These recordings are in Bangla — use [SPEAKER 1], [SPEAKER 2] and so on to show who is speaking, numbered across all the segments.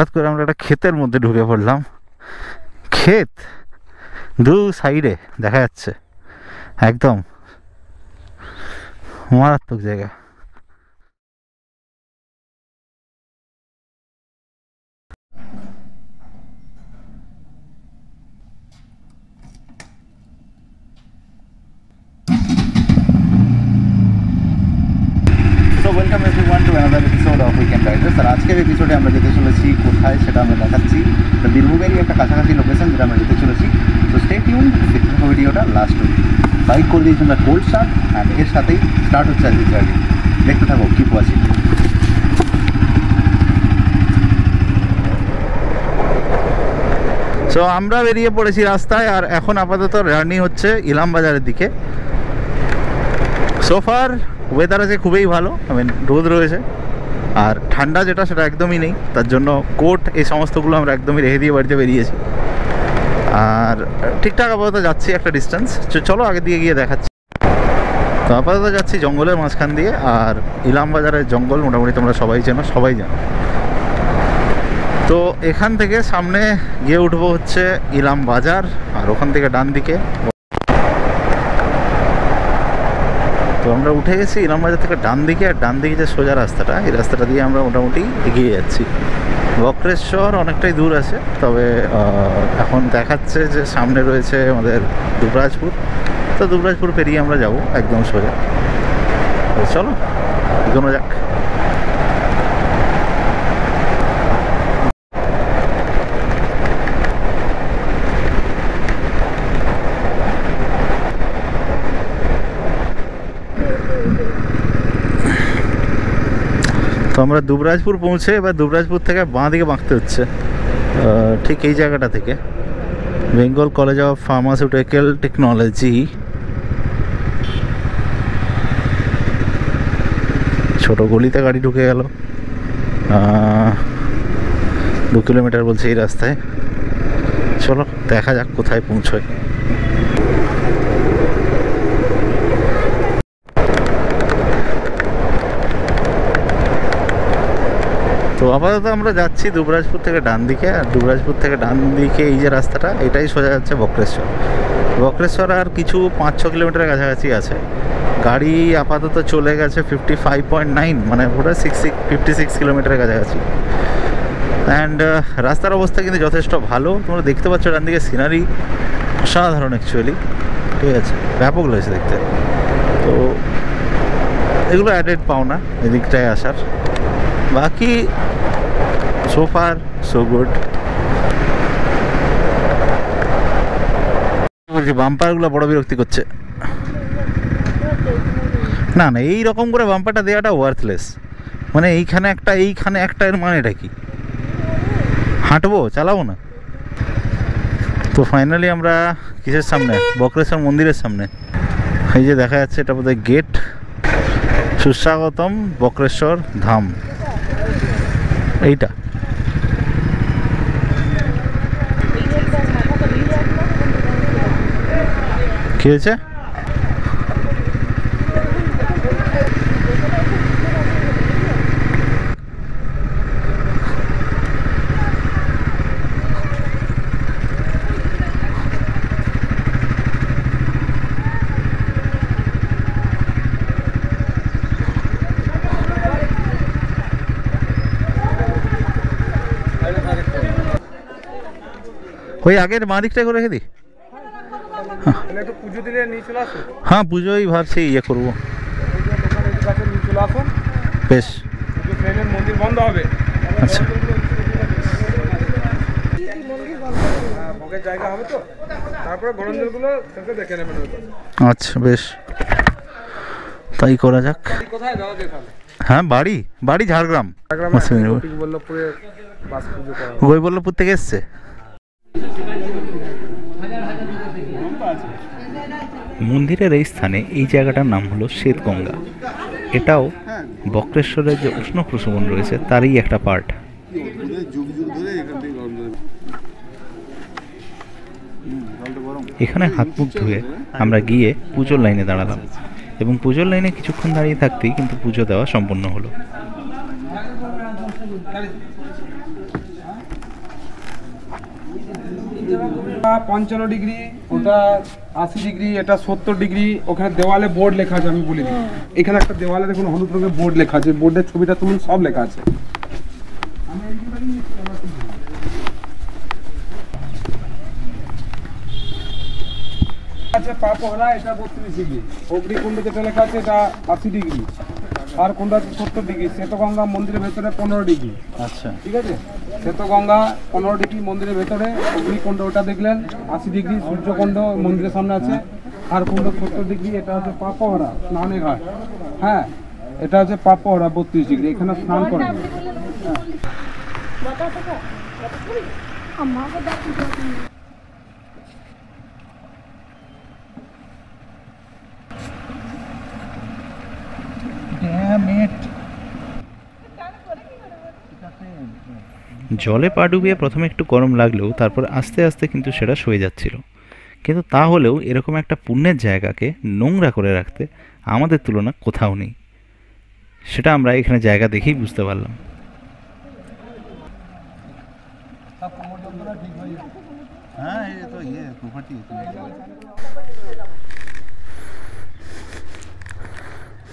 [SPEAKER 1] হঠাৎ করে আমরা একটা ক্ষেতের মধ্যে ঢুকে পড়লাম। ক্ষেত দু সাইডে দেখা যাচ্ছে, একদম মারাত্মক জায়গা। Welcome everyone to another episode of weekend riders. আর আজকের এপিসোডে আমরা যেতে চলেছি কোথায় সেটা আমরা দেখাচ্ছি। বীরভূমেরই একটা কাছাকাছি লোকেশন যেটা আমরা যেতে চলেছি। তো স্টে টিউন, দেখতে থাকো ভিডিওটা লাস্ট অবধি। বাইক করে দিয়েছি আমরা কোল্ড স্টার্ট, অ্যান্ড এর সাথেই স্টার্ট হচ্ছে আজকে জার্নি। দেখতে থাকো, কিপ ওয়াচিং। সো আমরা বেরিয়ে পড়েছি রাস্তায়, আর এখন আপাতত জার্নি হচ্ছে ইলামবাজারের দিকে। সোফার ওয়েদার আছে খুবই ভালো, রোদ রয়েছে, আর ঠান্ডা যেটা সেটা একদমই নেই। তার জন্য কোট এই সমস্তগুলো আমরা একদমই রেখে দিয়ে বাড়িতে বেরিয়েছি। আর ঠিকঠাক আপাতত যাচ্ছি একটা ডিস্টেন্স। চলো আগে দিয়ে গিয়ে দেখাচ্ছি। তো আপাতত যাচ্ছি জঙ্গলের মাঝখান দিয়ে, আর ইলামবাজারের জঙ্গল মোটামুটি তোমরা সবাই চেনো, সবাই জানো। তো এখান থেকে সামনে গিয়ে উঠবো হচ্ছে ইলামবাজার, আর ওখান থেকে ডান দিকে। তো আমরা উঠে গেছি ইলামবাজার থেকে ডান দিকে, আর ডান দিকে যে সোজা রাস্তাটা, এই রাস্তাটা দিয়ে আমরা মোটামুটি এগিয়ে যাচ্ছি। বক্রেশ্বর অনেকটাই দূর আছে, তবে এখন দেখাচ্ছে যে সামনে রয়েছে আমাদের দুবরাজপুর। তো দুবরাজপুর পেরিয়ে আমরা যাব একদম সোজা। তো চলো এগোনো যাক। তো আমরা দুবরাজপুর পৌঁছে এবার দুবরাজপুর থেকে বাঁ দিকে বাঁকতে হচ্ছে, ঠিক এই জায়গাটা থেকে Bengal college of pharmaceutical technology. ছোট গলিতে গাড়ি ঢুকে গেল। 2 কিলোমিটার বলছে এই রাস্তায়। চলো দেখা যাক কোথায় পৌঁছয়। তো আপাতত আমরা যাচ্ছি দুবরাজপুর থেকে ডান দিকে, আর দুবরাজপুর থেকে ডান দিকে এই যে রাস্তাটা, এটাই সোজা যাচ্ছে বক্রেশ্বর। বক্রেশ্বর আর কিছু 5-6 কিলোমিটারের কাছাকাছি আছে। গাড়ি আপাতত চলে গেছে 55.9, মানে পুরো 56 কিলোমিটারের কাছাকাছি। অ্যান্ড রাস্তার অবস্থা কিন্তু যথেষ্ট ভালো। তোমরা দেখতে পাচ্ছ ডান দিকে সিনারি অসাধারণ অ্যাকচুয়ালি, ঠিক আছে, ব্যাপক লাগছে দেখতে। তো এগুলো অ্যাডেড পাও না এদিকটায় আসার। বাকি সো ফার সো গুড। বলছি বাম্পারগুলো বড় বিরক্তি করছে। না না, এই রকম করে বাম্পারটা দেওয়াটা ওয়ার্থলেস। মানে এইখানে একটা এর মানেটা কি? হাঁটবো, চালাবো না। তো ফাইনালি আমরা কিসের সামনে? বক্রেশ্বর মন্দিরের সামনে। এই যে দেখা যাচ্ছে এটা বোধহয় গেট। সুস্বাগতম বক্রেশ্বর ধাম, এইটা। কি হয়েছে? ওই আগের মা দিকটা করে রেখে দিই। হ্যাঁ পুজোই ভাবছি ইয়ে করবো। বেশ,
[SPEAKER 2] মন্দির বন্ধ হবে।
[SPEAKER 1] আচ্ছা
[SPEAKER 2] জায়গা হবে তো, তারপরে গরম জলগুলো দেখে নেবেন।
[SPEAKER 1] আচ্ছা বেশ, তাই করা যাক।
[SPEAKER 2] কোথায় যাওয়া যায় তাহলে?
[SPEAKER 1] হ্যাঁ বাড়ি ঝাড়গ্রাম, গৈবল্লভপুর থেকে এসছে। মন্দিরের এই স্থানে এই জায়গাটার নাম হলো শ্বেতগঙ্গা। এটাও বক্রেশ্বরের যে উষ্ণ প্রশমন রয়েছে তারই একটা পার্ট। এখানে হাত মুখ ধুয়ে আমরা গিয়ে পুজোর লাইনে দাঁড়ালাম, এবং পুজোর লাইনে কিছুক্ষণ দাঁড়িয়ে থাকতেই কিন্তু পুজো দেওয়া সম্পন্ন হলো।
[SPEAKER 2] পঞ্চান্ন ডিগ্রি, ওটা 80 ডিগ্রি, এটা 70 ডিগ্রি। ওখানে দেওয়ালে বোর্ড লেখা আছে, আমি বলে দিই। এখানে একটা দেওয়ালে দেখুন হলুদ রঙের বোর্ড লেখা আছে, বোর্ডের ছবিটা তুলুন, সব লেখা আছে। আছে পাপহরা, এটা 32 ডিগ্রি। অগ্নিকুণ্ড যেটা লেখা আছে এটা 80 ডিগ্রি, আর কোনটা 70 ডিগ্রি। শ্বেতগঙ্গা মন্দিরের ভেতরে 15 ডিগ্রি।
[SPEAKER 1] আচ্ছা,
[SPEAKER 2] ঠিক আছে, শ্বেতগঙ্গা 15 ডিগ্রি মন্দিরের ভেতরে। অগ্নিকুণ্ড ওটা দেখলেন 80 ডিগ্রি। সূর্যকুণ্ড মন্দিরের সামনে আছে, আর কুণ্ড 70 ডিগ্রি। এটা হচ্ছে পাপহরা স্নানের ঘাট। হ্যাঁ, এটা হচ্ছে পাপহরা 32 ডিগ্রি, এখানে স্নান করে।
[SPEAKER 1] জলে পা ডুবিয়ে প্রথমে একটু গরম লাগলেও তারপর আস্তে আস্তে কিন্তু সেটা সয়ে যাচ্ছিল। কিন্তু তাহলেও এরকম একটা পুণ্যের জায়গাকে নোংরা করে রাখতে আমাদের তুলনা কোথাও নেই, সেটা আমরা এখানে জায়গা দেখেই বুঝতে পারলাম।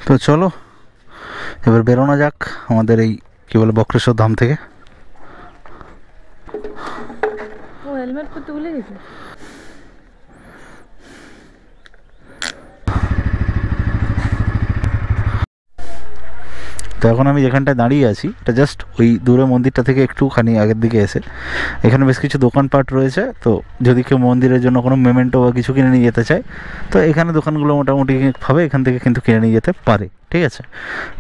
[SPEAKER 1] তো চলো এবার বেরোনো যাক আমাদের এই কি বলে বক্রেশ্বর ধাম থেকে।
[SPEAKER 3] হেলমেট পরতে ভুলে গেছি।
[SPEAKER 1] তো এখন আমি যেখানটায় দাঁড়িয়ে আছি এটা জাস্ট ওই দূরে মন্দিরটা থেকে একটুখানি আগের দিকে এসে এখানে বেশ কিছু দোকানপাট রয়েছে। তো যদি কেউ মন্দিরের জন্য কোনো মেমেন্টো বা কিছু কিনে নিয়ে যেতে চায় তো এখানে দোকানগুলো মোটামুটিভাবে এখান থেকে কিন্তু কিনে নিয়ে যেতে পারে। ঠিক আছে,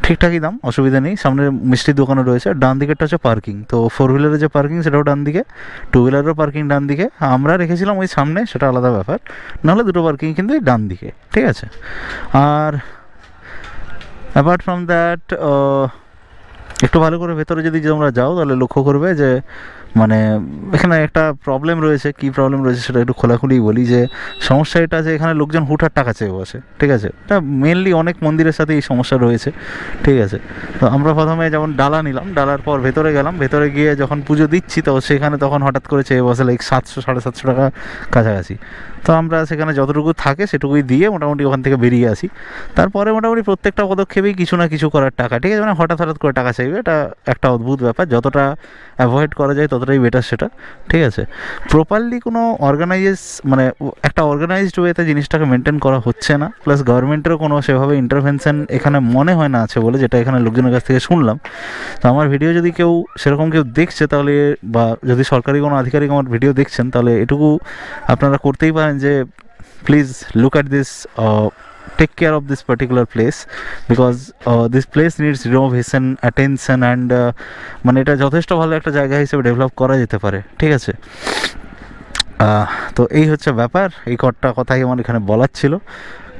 [SPEAKER 1] ঠিকঠাকই দাম, অসুবিধা নেই। সামনে মিষ্টির দোকানও রয়েছে। ডান দিকেরটা হচ্ছে পার্কিং, তো 4 হুইলারের যে পার্কিং সেটাও ডান দিকে, 2 হুইলারেরও পার্কিং ডান দিকে। আমরা রেখেছিলাম ওই সামনে, সেটা আলাদা ব্যাপার, নাহলে দুটো পার্কিং কিন্তু ডান দিকে। ঠিক আছে, আর অ্যাপার্ট ফ্রম দ্যাট একটু ভালো করে ভেতরে যদি তোমরা যাও তাহলে লক্ষ্য করবে যে মানে এখানে একটা প্রবলেম রয়েছে। কী প্রবলেম রয়েছে সেটা একটু খোলাখুলি বলি, যে সমস্যা এটা যে এখানে লোকজন হুটহাট টাকা চেয়ে বসে। ঠিক আছে, এটা মেনলি অনেক মন্দিরের সাথে এই সমস্যা রয়েছে। ঠিক আছে, তো আমরা প্রথমে যেমন ডালা নিলাম, ডালার পর ভেতরে গেলাম, ভেতরে গিয়ে যখন পুজো দিচ্ছি তো সেখানে তখন হঠাৎ করে চেয়ে বসে লাইক 700-750 টাকা কাছাকাছি। তো আমরা সেখানে যতটুকু থাকে সেটুকুই দিয়ে মোটামুটি ওখান থেকে বেরিয়ে আসি। তারপরে মোটামুটি প্রত্যেকটা পদক্ষেপেই কিছু না কিছু করার টাকা। ঠিক আছে, মানে হঠাৎ করে টাকা চাইবে, এটা একটা অদ্ভুত ব্যাপার। যতটা অ্যাভয়েড করা যায় ততটাই বেটার সেটা। ঠিক আছে, প্রপারলি কোনো মানে একটা অর্গানাইজড ওয়েতে জিনিসটাকে মেনটেন করা হচ্ছে না, প্লাস গভর্নমেন্টেরও কোনো সেভাবে ইন্টারভেনশন এখানে মনে হয় না আছে বলে, যেটা এখানে লোকজনের কাছ থেকে শুনলাম। তো আমার ভিডিও যদি কেউ সেরকম কেউ দেখছে তাহলে, বা যদি সরকারি কোনো আধিকারিক আমার ভিডিও দেখছেন তাহলে এটুকু আপনারা করতেই পারেন যে please look at this, take care of this particular place because this place needs renovation, attention and মানে এটা যথেষ্ট ভালো একটা জায়গা হিসেবে ডেভেলপ করা যেতে পারে। ঠিক আছে, তো এই হচ্ছে ব্যাপার। এই কটা কথাই আমার এখানে বলার ছিল।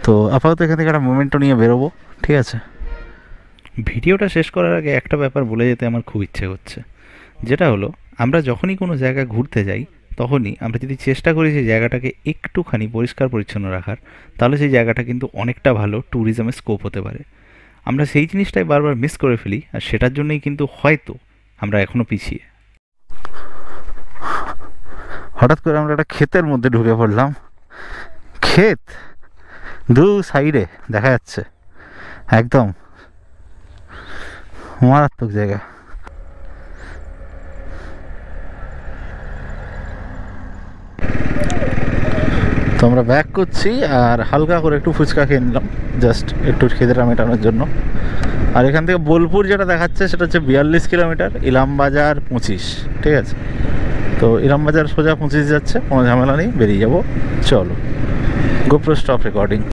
[SPEAKER 1] তো আপাতত এখান থেকে একটা মোমেন্টও নিয়ে বেরোবো। ঠিক আছে, ভিডিওটা শেষ করার আগে একটা ব্যাপার বলে যেতে আমার খুব ইচ্ছে হচ্ছে, যেটা হলো আমরা যখনই কোনো জায়গা ঘুরতে যাই তখনই আমরা যদি চেষ্টা করি সেই জায়গাটাকে একটুখানি পরিষ্কার পরিচ্ছন্ন রাখার, তাহলে সেই জায়গাটা কিন্তু অনেকটা ভালো ট্যুরিজমের স্কোপ হতে পারে। আমরা সেই জিনিসটাই বারবার মিস করে ফেলি, আর সেটার জন্যই কিন্তু হয়তো আমরা এখনও পিছিয়ে। হঠাৎ করে আমরা একটা ক্ষেতের মধ্যে ঢুকে পড়লাম। ক্ষেত দু সাইডে দেখা যাচ্ছে, একদম মারাত্মক জায়গা। তো আমরা ব্যাক করছি আর হালকা করে একটু ফুচকা খেয়ে নিলাম, জাস্ট একটু খিদেটা মেটানোর জন্য। আর এখান থেকে বোলপুর যেটা দেখাচ্ছে সেটা হচ্ছে 42 কিলোমিটার, ইলামবাজার 25। ঠিক আছে, তো ইলামবাজার সোজা 25 যাচ্ছে, কোনো ঝামেলা নেই, বেরিয়ে যাবো। চলো, গোপ্রো স্টপ রেকর্ডিং।